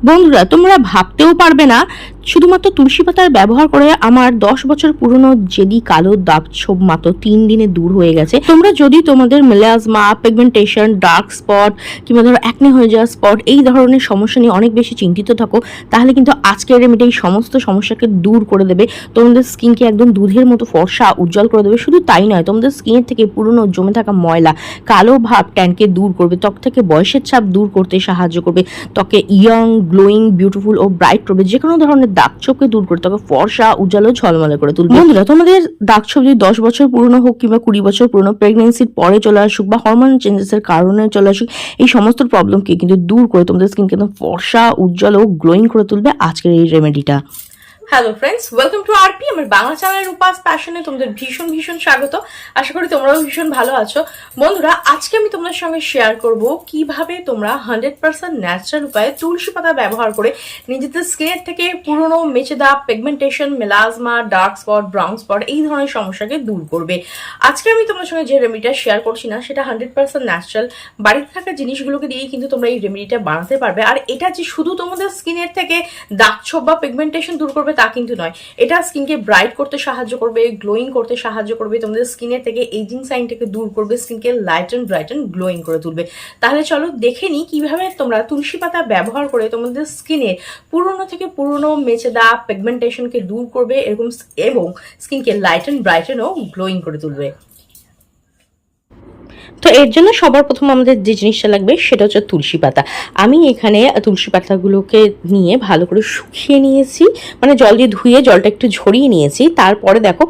বন্ধুরা, তোমরা ভাবতেও পারবে না শুধুমাত্র তুলসী পাতার ব্যবহার করে আমার 10 বছর পুরনো জেদি কালো দাগ ছোপ মাত্র 3 দিনে দূর হয়ে গেছে। তোমরা যদি তোমাদের মেলাজমা, পিগমেন্টেশন, ডার্ক স্পট কিংবা ধরো অ্যাকনে হয়ে যাওয়া স্পট এই ধরনের সমস্যা নিয়ে অনেক বেশি চিন্তিত থাকো, তাহলে কিন্তু আজকের রেমেডি এই সমস্ত সমস্যাকে দূর করে দেবে। তোমাদের স্কিনকে একদম দুধের মতো ফর্সা উজ্জ্বল করে দেবে। শুধু তাই নয়, তোমাদের স্কিনের থেকে পুরনো জমে থাকা ময়লা, কালো ভাব, ট্যানকে দূর করবে। ত্বক থেকে বয়সের ছাপ দূর করতে সাহায্য করবে। ত্বকে ইয়ং, গ্লোয়িং, বিউটিফুল ও ব্রাইট করবে। যে কোনো ধরনের দাগ ছোপকে দূর করে ত্বকে ফর্সা, উজ্জ্বল ও ঝলমলে করে তুলবে। বন্ধুরা, তোমাদের দাগ ছোপ যদি 10 বছর পুরনো হোক কিংবা 20 বছর পুরনো, প্রেগনেন্সির পরে চলে আসুক বা হরমোন চেঞ্জেসের কারণে চলে আসুক, এই সমস্ত প্রবলেমকে কিন্তু দূর করে তোমাদের স্কিনকে একদম ফর্সা, উজ্জ্বল ও গ্লোয়িং করে তুলবে আজকের এই রেমেডিটা। Hello friends, welcome to RP, আমার বাংলা চ্যানেল রূপাস প্যাশনে তোমাদের ভীষণ ভীষণ স্বাগত। আশা করি তোমরাও ভীষণ ভালো আছো। বন্ধুরা, আজকে আমি তোমাদের সঙ্গে শেয়ার করব কিভাবে তোমরা 100% ন্যাচারাল উপায়ে তুলসী পাতা ব্যবহার করে নিজেদের স্কিনের থেকে পুরনো মেচে দাগ, pigmentation, melasma, dark spot, brown spot এই ধরনের সমস্যাকে দূর করবে। আজকে আমি তোমাদের সঙ্গে যে রেমেডিটা শেয়ার করছি না, সেটা 100% ন্যাচারাল। বাড়িতে থাকা জিনিসগুলোকে দিয়েই কিন্তু তোমরা এই রেমেডিটা বানাতে পারবে। আর এটা যে শুধু তোমাদের স্কিনের থেকে দাগ ছোপ বা পিগমেন্টেশন দূর করবে তা কিন্তু নয়, এটা স্কিনকে ব্রাইট করতে সাহায্য করবে, গ্লোয়িং করতে সাহায্য করবে, তোমাদের স্কিনের থেকে এজিং সাইনটাকে দূর করবে, স্কিনকে লাইটেন, ব্রাইটেন, গ্লোয়িং করে তুলবে। তাহলে চলো দেখে নিই কিভাবে তোমরা তুলসী পাতা ব্যবহার করে তোমাদের স্কিনের পুরনো থেকে পুরনো মেচে দাগ, পিগমেন্টেশনকে দূর করবে এবং স্কিনকে লাইটেন, ব্রাইটেন ও গ্লোয়িং করে তুলবে। তো এর জন্য সবার প্রথম আমাদের যে জিনিসটা লাগবে সেটা হচ্ছে তুলসী পাতা। আমি এখানে তুলসী পাতাগুলোকে নিয়ে ভালো করে শুকিয়ে নিয়েছি, মানে জল দিয়ে ধুয়ে জলটা একটু ঝরিয়ে নিয়েছি। তারপরে দেখো,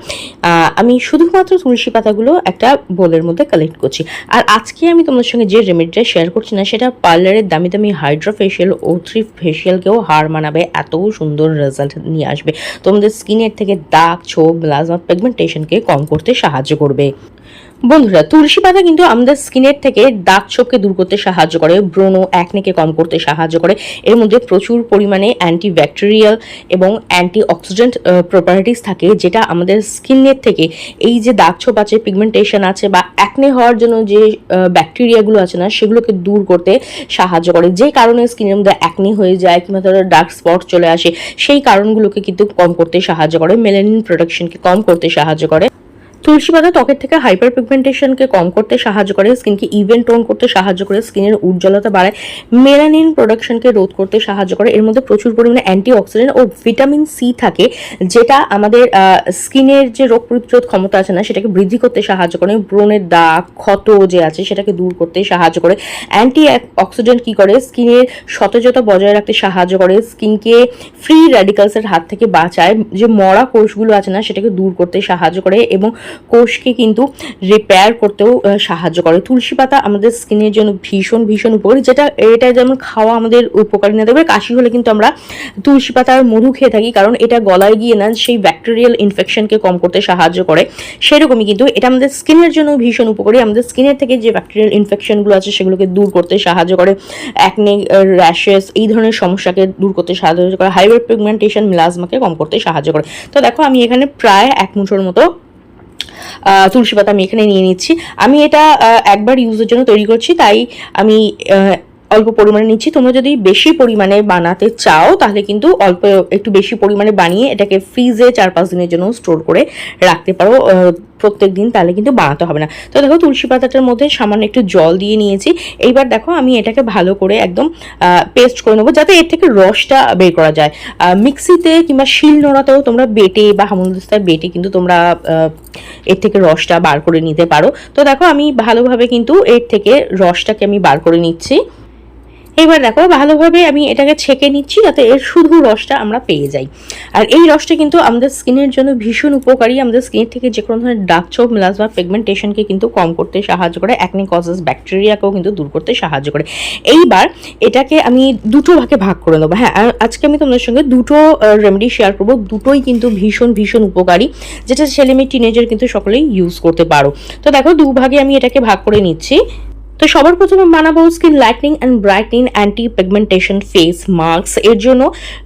আমি শুধুমাত্র তুলসী পাতাগুলো একটা বোলের মধ্যে কালেক্ট করছি। আর আজকে আমি তোমাদের সঙ্গে যে রেমেডিটা শেয়ার করছি না, সেটা পার্লারের দামি দামি হাইড্রা ফেশিয়াল, O3 ফেশিয়ালকেও হার মানাবে, এত সুন্দর রেজাল্ট নিয়ে আসবে। তোমাদের স্কিনের থেকে দাগ, ছোপ, মেলাজমা, পিগমেন্টেশনকে কম করতে সাহায্য করবে। বন্ধুরা, তুলসী পাতা কিন্তু আমাদের স্কিনের থেকে দাগ ছোপকে দূর করতে সাহায্য করে, ব্রণ, অ্যাকনেকে কম করতে সাহায্য করে। এর মধ্যে প্রচুর পরিমাণে অ্যান্টি ব্যাকটেরিয়াল এবং অ্যান্টি অক্সিডেন্ট প্রপার্টিস থাকে, যেটা আমাদের স্কিনের থেকে এই যে দাগ ছোপ আছে, পিগমেন্টেশন আছে বা অ্যাকনে হওয়ার জন্য যে ব্যাকটেরিয়াগুলো আছে না, সেগুলোকে দূর করতে সাহায্য করে। যে কারণে স্কিনের মধ্যে অ্যাকনে হয়ে যায় কিংবা ধরো ডার্ক স্পট চলে আসে, সেই কারণগুলোকে কিন্তু কম করতে সাহায্য করে, মেলানিন প্রোডাকশনকে কম করতে সাহায্য করে। তুলসী পাতা ত্বকের থেকে হাইপার পিগমেন্টেশনকে কম করতে সাহায্য করে, স্কিনকে ইভেন টোন করতে সাহায্য করে, স্কিনের উজ্জ্বলতা বাড়ায়, মেলানিন প্রোডাকশনকে রোধ করতে সাহায্য করে। এর মধ্যে প্রচুর পরিমাণে অ্যান্টি অক্সিডেন্ট ও ভিটামিন সি থাকে, যেটা আমাদের স্কিনের যে রোগ প্রতিরোধ ক্ষমতা আছে না, সেটাকে বৃদ্ধি করতে সাহায্য করে। ব্রণের দাগ, ক্ষত যে আছে সেটাকে দূর করতে সাহায্য করে। অ্যান্টি অক্সিডেন্ট কি করে, স্কিনের সতেজতা বজায় রাখতে সাহায্য করে, স্কিনকে ফ্রি র্যাডিক্যালসের হাত থেকে বাঁচায়, যে মরা কোষগুলো আছে না সেটাকে দূর করতে সাহায্য করে এবং কোষকে কিন্তু রিপেয়ার করতেও সাহায্য করে। তুলসী পাতা আমাদের স্কিনের জন্য ভীষণ ভীষণ উপকারী, এটা যেমন খাওয়া আমাদের উপকারী না, দেবে কাশি হলে কিন্তু আমরা তুলসী পাতার মধু খেয়ে থাকি, কারণ এটা গলায় গিয়ে না সেই ব্যাকটেরিয়াল ইনফেকশনকে কম করতে সাহায্য করে। সেরকমই কিন্তু এটা আমাদের স্কিনের জন্য ভীষণ উপকারী, আমাদের স্কিনের থেকে যে ব্যাকটেরিয়াল ইনফেকশনগুলো আছে সেগুলোকে দূর করতে সাহায্য করে, অ্যাকনে, র্যাশেস এই ধরনের সমস্যাকে দূর করতে সাহায্য করে, হাইপার পিগমেন্টেশন, মেলাজমাকে কম করতে সাহায্য করে। তো দেখো, আমি এখানে প্রায় 1 মুঠোর মতো তুলসী পাতা আমি এখানে নিয়ে নিচ্ছি। আমি এটা একবার ইউজের জন্য তৈরি করছি, তাই আমি অল্প পরিমাণে নিচ্ছি। তোমরা যদি বেশি পরিমাণে বানাতে চাও তাহলে কিন্তু একটু বেশি পরিমাণে বানিয়ে এটাকে ফ্রিজে 4-5 দিনের জন্য স্টোর করে রাখতে পারো প্রত্যেক দিন, তাহলে কিন্তু বানাতে হবে না। তো দেখো, তুলসী পাতাটার মধ্যে সামান্য একটু জল দিয়ে নিয়েছি। এইবার দেখো, আমি এটাকে ভালো করে একদম পেস্ট করে নেবো, যাতে এর থেকে রসটা বের করা যায়। মিক্সিতে কিংবা শিল নোড়াতেও তোমরা বেটে বা হামলদিস্তায় বেটে কিন্তু তোমরা এর থেকে রসটা বার করে নিতে পারো। তো দেখো, আমি ভালোভাবে কিন্তু এর থেকে রসটাকে আমি বার করে নিচ্ছি। এবার দেখো, ভালোভাবে আমি এটাকে ছেঁকে নিচ্ছি যাতে এর শুধু রসটা আমরা পেয়ে যাই। আর এই রসটা কিন্তু আমাদের স্কিনের জন্য ভীষণ উপকারী, আমাদের স্কিনের থেকে যে কোনো ধরনের দাগ ছোপ, মেলাজমা, পিগমেন্টেশনকে কিন্তু কম করতে সাহায্য করে, অ্যাকনে কজেস ব্যাকটেরিয়াকেও কিন্তু দূর করতে সাহায্য করে। এইবার এটাকে আমি দুটো ভাগে ভাগ করে নেবো। হ্যাঁ, আজকে আমি তোমাদের সঙ্গে দুটো রেমেডি শেয়ার করবো, দুটোই কিন্তু ভীষণ ভীষণ উপকারী, যেটা ছেলে মেয়ে, টিনেজার কিন্তু সকলেই ইউজ করতে পারো। তো দেখো, 2 ভাগে আমি এটাকে ভাগ করে নিচ্ছি। তো সবার প্রথমে বানাবো skin lightening and brightening anti pigmentation face mask. এর জন্য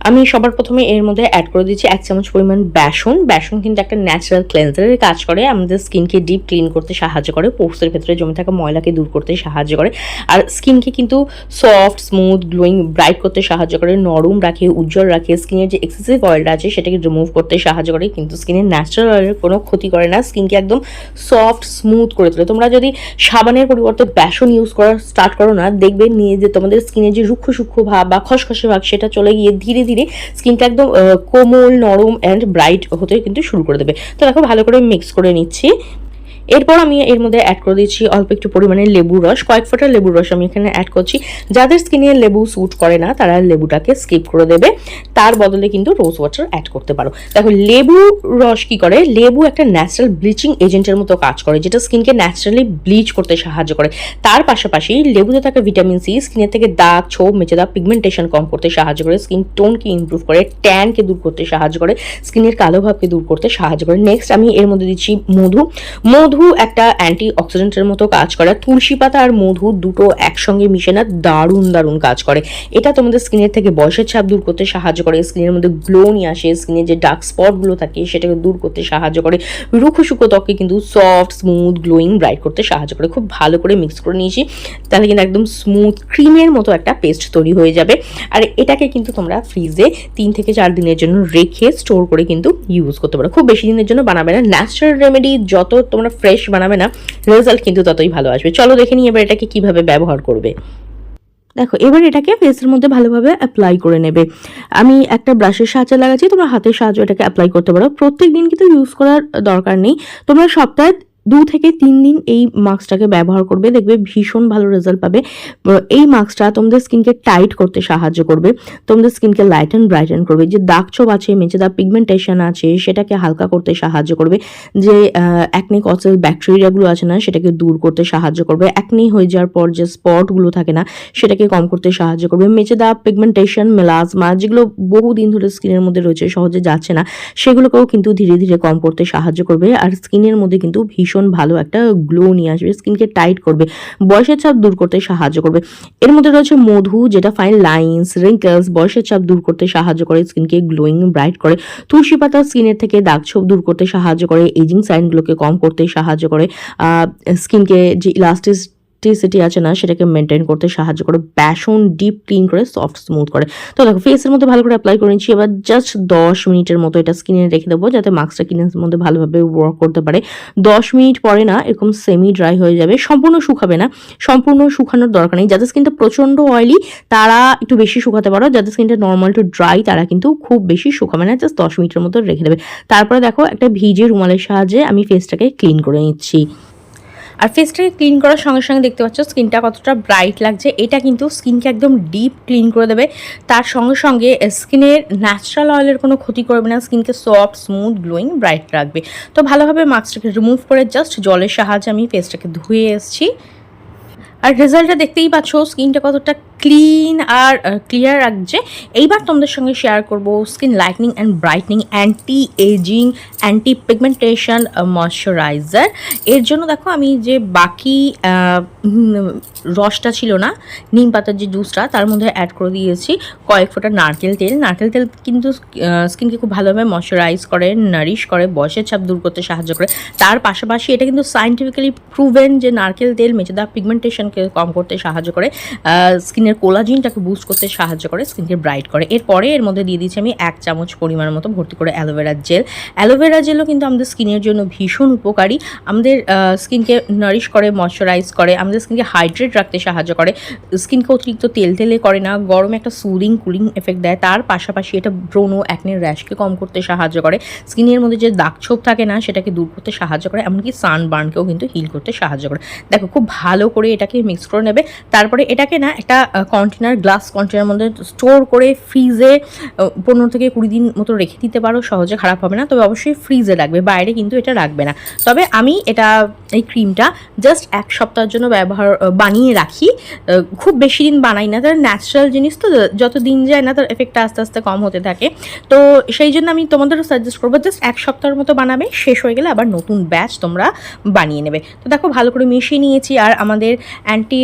আমি সবার প্রথমে এর মধ্যে অ্যাড করে দিচ্ছি 1 চামচ পরিমাণ বেসন। বেসন কিন্তু একটা ন্যাচারাল ক্লেন্সারের কাজ করে, আমাদের স্কিনকে ডিপ ক্লিন করতে সাহায্য করে, পোর্সের ভেতরে জমে থাকা ময়লাকে দূর করতে সাহায্য করে, আর স্কিনকে কিন্তু সফট, স্মুথ, গ্লোয়িং, ব্রাইট করতে সাহায্য করে, নরম রাখে, উজ্জ্বল রাখে, স্কিনের যে এক্সেসিভ অয়েলটা আছে সেটাকে রিমুভ করতে সাহায্য করে, কিন্তু স্কিনের ন্যাচারাল অয়েলের কোনো ক্ষতি করে না, স্কিনকে একদম সফট স্মুথ করে তোলে। তোমরা যদি সাবানের পরিবর্তে বেসন ইউজ করা স্টার্ট করো না, দেখবে নিয়ে যে তোমাদের স্কিনের যে রুক্ষ সূক্ষ্ম ভাব বা খসখসে ভাব সেটা চলে গিয়ে ধীরে ধীরে স্কিনটা একদম কোমল, নরম অ্যান্ড ব্রাইট হতে কিন্তু শুরু করে দেবে। তো দেখো ভালো করে মিক্স করে নিচ্ছি। এরপর আমি এর মধ্যে অ্যাড করে দিচ্ছি অল্প একটু পরিমাণে লেবুর রস, কয়েক ফোঁটা লেবুর রস আমি এখানে অ্যাড করছি। যাদের স্কিনে লেবু স্যুট করে না তারা লেবুটাকে স্কিপ করে দেবে, তার বদলে কিন্তু রোজ ওয়াটার অ্যাড করতে পারো। দেখো লেবু রস কি করে, লেবু একটা ন্যাচারাল ব্লিচিং এজেন্টের মতো কাজ করে, যেটা স্কিনকে ন্যাচারালি ব্লিচ করতে সাহায্য করে। তার পাশাপাশি লেবুতে থাকা ভিটামিন সি স্কিনের থেকে দাগ, ছোপ, মেচে দাগ, পিগমেন্টেশন কম করতে সাহায্য করে, স্কিন টোনকে ইমপ্রুভ করে, ট্যানকে দূর করতে সাহায্য করে, স্কিনের কালো ভাবকে দূর করতে সাহায্য করে। নেক্সট আমি এর মধ্যে দিচ্ছি মধু। মধু একটা অ্যান্টি অক্সিডেন্টের মতো কাজ করে, তুলসী পাতা আর মধু দুটো একসঙ্গে মিশে না দারুণ দারুণ কাজ করে। এটা তোমাদের স্কিনের থেকে বয়সের ছাপ দূর করতে সাহায্য করে, স্কিনের মধ্যে গ্লো নিয়ে আসে, স্কিনের যে ডার্ক স্পটগুলো থাকে সেটাকে দূর করতে সাহায্য করে, রুক্ষ শুকো ত্বককে কিন্তু সফট, স্মুথ, গ্লোয়িং, ব্রাইট করতে সাহায্য করে। খুব ভালো করে মিক্স করে নিয়েছি, তাহলে কিন্তু একদম স্মুথ ক্রিমের মতো একটা পেস্ট তৈরি হয়ে যাবে। আর এটাকে কিন্তু তোমরা ফ্রিজে 3 থেকে 4 দিনের জন্য রেখে স্টোর করে কিন্তু ইউজ করতে পারো। খুব বেশি দিনের জন্য বানাবে না, ন্যাচারাল রেমেডি যত তোমরা ফ্রেশ বানাবে না রেজাল্ট কিন্তু ততই ভালো আসবে। চলো দেখে নিই এবার এটাকে কিভাবে ব্যবহার করবে। দেখো এবার এটাকে ফেসের মধ্যে ভালোভাবে অ্যাপ্লাই করে নেবে। আমি একটা ব্রাশের সাহায্যে লাগাচ্ছি, তোমরা হাতের সাহায্যে এটাকে অ্যাপ্লাই করতে পারো। প্রত্যেক দিন কিন্তু ইউজ করার দরকার নেই, তোমরা সপ্তাহে 2 থেকে 3 দিন এই মাস্কটাকে ব্যবহার করবে, দেখবে ভীষণ ভালো রেজাল্ট পাবে। এই মাস্কটা তোমাদের স্কিনকে টাইট করতে সাহায্য করবে, তোমাদের স্কিনকে লাইট অ্যান্ড ব্রাইটেন করবে, যে দাগ ছোপ আছে, মেচে দাগ, পিগমেন্টেশন আছে সেটাকে হালকা করতে সাহায্য করবে, যে অ্যাকনে কজেল ব্যাকটেরিয়াগুলো আছে না সেটাকে দূর করতে সাহায্য করবে, অ্যাকনে হয়ে যাওয়ার পর যে স্পটগুলো থাকে না সেটাকে কম করতে সাহায্য করবে, মেচে দাগ, পিগমেন্টেশন, মেলাজমা যেগুলো বহুদিন ধরে স্কিনের মধ্যে রয়েছে সহজে যাচ্ছে না সেগুলোকেও কিন্তু ধীরে ধীরে কম করতে সাহায্য করবে, আর স্কিনের মধ্যে কিন্তু ভীষণ ভালো একটা গ্লো নিয়ে আসবে, স্কিনকে টাইট করবে, বয়সের ছাপ দূর করতে সাহায্য করবে। এর মধ্যে রয়েছে মধু, যেটা ফাইন লাইন্স, রিঙ্কেলস, বয়সের ছাপ দূর করতে সাহায্য করে, স্কিনকে গ্লোয়িং, ব্রাইট করে। তুলসী পাতা স্কিনের থেকে দাগ ছোপ দূর করতে সাহায্য করে, এজিং সাইনগুলোকে কম করতে সাহায্য করে, স্কিনকে যে ইলাস্টিসিটি আছে না সেটাকে মেনটেন করতে সাহায্য করে, বেসন ডিপ ক্লিন করে সফট স্মুথ করে। তো দেখো ফেসের মধ্যে ভালো করে অ্যাপ্লাই করে নিচ্ছি, এবার জাস্ট 10 মিনিটের মতো এটা স্কিনে রেখে দেবো যাতে মাস্কটা স্কিনের মধ্যে ভালোভাবে ওয়ার্ক করতে পারে। 10 মিনিট পরে না এরকম সেমি ড্রাই হয়ে যাবে, সম্পূর্ণ শুকাবে না, সম্পূর্ণ শুকানোর দরকার নেই। যাদের স্কিনটা প্রচণ্ড অয়েলি তারা একটু বেশি শুকাতে পারো, যাদের স্কিনটা নর্মাল টু ড্রাই তারা কিন্তু খুব বেশি শুকাবে না, জাস্ট 10 মিনিটের মতো রেখে দেবে। তারপরে দেখো একটা ভিজে রুমালের সাহায্যে আমি ফেসটাকে ক্লিন করে নিচ্ছি। আর ফেসটাকে ক্লিন করার সঙ্গে সঙ্গে দেখতে পাচ্ছ স্কিনটা কতটা ব্রাইট লাগছে, এটা কিন্তু স্কিনকে একদম ডিপ ক্লিন করে দেবে, তার সঙ্গে সঙ্গে স্কিনের ন্যাচারাল অয়েলের কোনো ক্ষতি করবে না, স্কিনকে সফট, স্মুথ, গ্লোয়িং, ব্রাইট রাখবে। তো ভালোভাবে মাস্কটাকে রিমুভ করে জাস্ট জলের সাহায্যে আমি ফেসটাকে ধুয়ে এসেছি, আর রেজাল্টটা দেখতেই পাচ্ছ স্কিনটা কতটা ক্লিন আর ক্লিয়ার রাখছে। এইবার তোমাদের সঙ্গে শেয়ার করব skin lightening and brightening anti ageing anti pigmentation moisturiser. এর জন্য দেখো আমি যে বাকি রসটা ছিল না, নিম পাতার যে জুসটা তার মধ্যে অ্যাড করে দিয়েছি কয়েক ফোঁটা নারকেল তেল। নারকেল তেল কিন্তু স্কিনকে খুব ভালোভাবে ময়শ্চারাইজ করে, নারিশ করে, বয়সের ছাপ দূর করতে সাহায্য করে। তার পাশাপাশি এটা কিন্তু সায়েন্টিফিক্যালি প্রুভেন যে নারকেল তেল মেচে দাগ, পিগমেন্টেশনকে কম করতে সাহায্য করে, স্কিনের কোলাজিনটাকে বুস্ট করতে সাহায্য করে, স্কিনকে ব্রাইট করে। এরপরে এর মধ্যে দিয়ে দিচ্ছি আমি 1 চামচ পরিমাণ মতো ভর্তি করে অ্যালোভেরা জেল। অ্যালোভেরা জেলও কিন্তু আমাদের স্কিনের জন্য ভীষণ উপকারী, আমাদের স্কিনকে নারিশ করে, ময়শ্চারাইজ করে, আমাদের স্কিনকে হাইড্রেট রাখতে সাহায্য করে, স্কিনকে অতিরিক্ত তেলে করে না, গরমে একটা সুদিং কুলিং এফেক্ট দেয়। তার পাশাপাশি এটা ব্রণ, অ্যাকনের র্যাশকে কম করতে সাহায্য করে, স্কিনের মধ্যে যে দাগ ছোপ থাকে না সেটাকে দূর করতে সাহায্য করে, এমনকি সানবার্নকেও কিন্তু হিল করতে সাহায্য করে। দেখো খুব ভালো করে এটাকে মিক্স করে নেবে, তারপরে এটাকে না একটা কন্টেনার, গ্লাস কন্টেনার মধ্যে স্টোর করে ফ্রিজে 15 থেকে 20 দিন মতো রেখে দিতে পারো, সহজে খারাপ হবে না। তবে অবশ্যই ফ্রিজে রাখবে, বাইরে কিন্তু এটা রাখবে না। তবে আমি এই ক্রিমটা জাস্ট 1 সপ্তাহের জন্য বানিয়ে রাখি, খুব বেশি দিন বানাই না। তার ন্যাচারাল জিনিস তো, যত দিন যায় না তার এফেক্টটা আস্তে আস্তে কম হতে থাকে। তো সেই জন্য আমি তোমাদেরও সাজেস্ট করবো জাস্ট 1 সপ্তাহের মতো বানাবে, শেষ হয়ে গেলে আবার নতুন ব্যাচ তোমরা বানিয়ে নেবে। তো দেখো ভালো করে মিশিয়ে নিয়েছি, আর আমাদের অ্যান্টি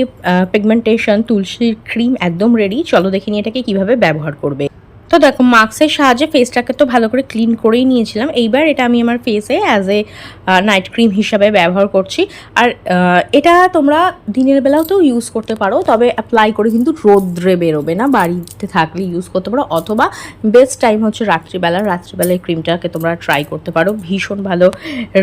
পিগমেন্টেশন তুলসীর ক্রিম একদম রেডি। চলো দেখে নিয়ে এটাকে কীভাবে ব্যবহার করবে। তো দেখো মাস্কের সাহায্যে ফেসটাকে তো ভালো করে ক্লিন করেই নিয়েছিলাম। এইবার এটা আমি আমার ফেসে অ্যাজ এ নাইট ক্রিম হিসাবে ব্যবহার করছি। আর এটা তোমরা দিনের বেলাও তো ইউজ করতে পারো, তবে অ্যাপ্লাই করে কিন্তু রোদ্রে বেরোবে না, বাড়িতে থাকলে ইউজ করতে পারো। অথবা বেস্ট টাইম হচ্ছে রাত্রিবেলায় ক্রিমটাকে তোমরা ট্রাই করতে পারো, ভীষণ ভালো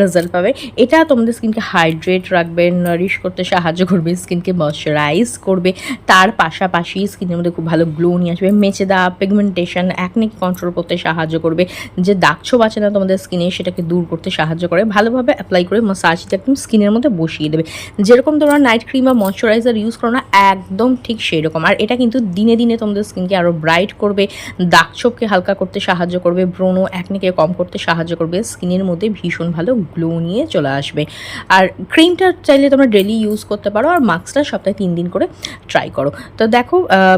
রেজাল্ট পাবে। এটা তোমাদের স্কিনকে হাইড্রেট রাখবে, নারিশ করতে সাহায্য করবে, স্কিনকে ময়শ্চারাইজ করবে, তার পাশাপাশি স্কিনের মধ্যে খুব ভালো গ্লো নিয়ে আসবে, মেচেদা, পিগমেন্টেশন, একনিকে কন্ট্রোল করতে সাহায্য করবে, যে দাগ ছোপ আছে না তোমাদের স্কিনে সেটাকে দূর করতে সাহায্য করে। ভালোভাবে অ্যাপ্লাই করে মাসাজটা একদম স্কিনের মধ্যে বসিয়ে দেবে, যেরকম তোমরা নাইট ক্রিম বা ময়শ্চারাইজার ইউজ করো না, একদম ঠিক সেই রকম। আর এটা কিন্তু দিনে দিনে তোমাদের স্কিনকে আরও ব্রাইট করবে, দাগ ছোপকে হালকা করতে সাহায্য করবে, ব্রণ একনিকে কম করতে সাহায্য করবে, স্কিনের মধ্যে ভীষণ ভালো গ্লো নিয়ে চলে আসবে। আর ক্রিমটা চাইলে তোমরা ডেলি ইউজ করতে পারো, আর মাস্কটা সপ্তাহে 3 দিন করে ট্রাই করো। তো দেখো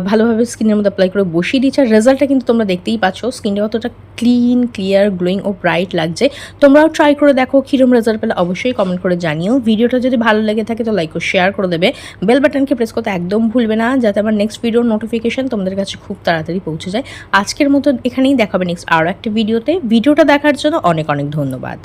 ভালোভাবে স্কিনের মধ্যে অ্যাপ্লাই করে বসিয়ে দিচ্ছি, আর রেজাল্টটা কিন্তু তোমরা দেখতেই পাচ্ছ, স্কিনটা কতটা ক্লিন, ক্লিয়ার, গ্লোয়িং ও ব্রাইট লাগছে। তোমরাও ট্রাই করে দেখো, কিরম রেজাল্ট পেলে অবশ্যই কমেন্ট করে জানিও। ভিডিওটা যদি ভালো লেগে থাকে তো লাইক ও শেয়ার করে দেবে, বেল বাটনকে প্রেস করতে একদম ভুলবে না, যাতে আমার নেক্সট ভিডিওর নোটিফিকেশন তোমাদের কাছে খুব তাড়াতাড়ি পৌঁছে যায়। আজকের মতো এখানেই দেখাবে নেক্সট আরও একটা ভিডিওতে। ভিডিওটা দেখার জন্য অনেক অনেক ধন্যবাদ।